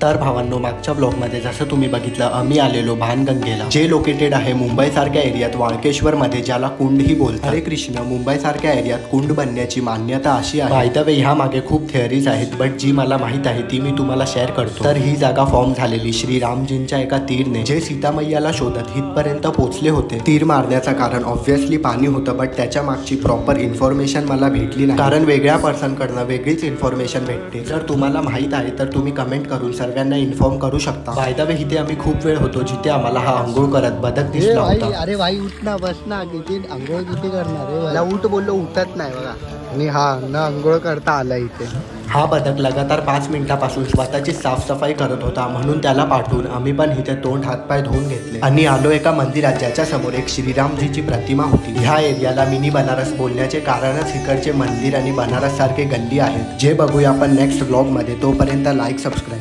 तर भावांनो, मागच्या ब्लॉगमध्ये जसं तुम्ही बघितलं, आम्ही आलेलो भानगंगेला, जे लोकेटेड आहे मुंबई सारख्या एरियात वाळकेश्वर मध्ये, ज्याला कुंडही बोलतात. हरे कृष्ण. मुंबई सारख्या एरियात कुंड बनण्याची मान्यता अशी आहे. बाय द वे, ह्या मागे खूप थिअरीज आहेत, बट जी मला माहित आहे ती मी तुम्हाला शेअर करतो. तर ही जागा फॉर्म झालेली श्रीरामजींच्या एका तीरने, जे सीतामय्याला शोधत हितपर्यंत पोहोचले होते. तीर मारण्याचं कारण ऑब्व्हियसली पाणी होतं, बट त्याच्या मागची प्रॉपर इन्फॉर्मेशन मला भेटली नाही, कारण वेगळ्या पर्सन कडनं वेगळीच इन्फॉर्मेशन भेटते. जर तुम्हाला माहित आहे तर तुम्ही कमेंट करून सर्वांना इन्फॉर्म करू शकता. बाय द वे, इथे आम्ही खूप वेळ होतो, जिथे आम्हाला हा अंघोळ करत बदक दिसला होता. अरे भाई उठ ना, बस ना, किती अंघोळ किती करणार आहे. मला उठ बोललो, उठत नाही बघा. आणि हा न अंघोळ करता आला इथे. हा बदक लगातार 5 मिनिटापासून स्वतःची साफसफाई करत होता, म्हणून त्याला पाठवून आम्ही पण इथे तोंड हातपाय धुवून घेतले आणि आलो एका मंदिरात, ज्याच्या समोर एक श्रीरामजीची प्रतिमा होती. ह्या एरियाला मिनी बनारस बोलण्याचे कारणच इकडचे मंदिर आणि बनारस सारखे गल्ली आहेत, जे बघूया आपण नेक्स्ट व्लॉग मध्ये. तोपर्यंत लाईक, सबस्क्राईब.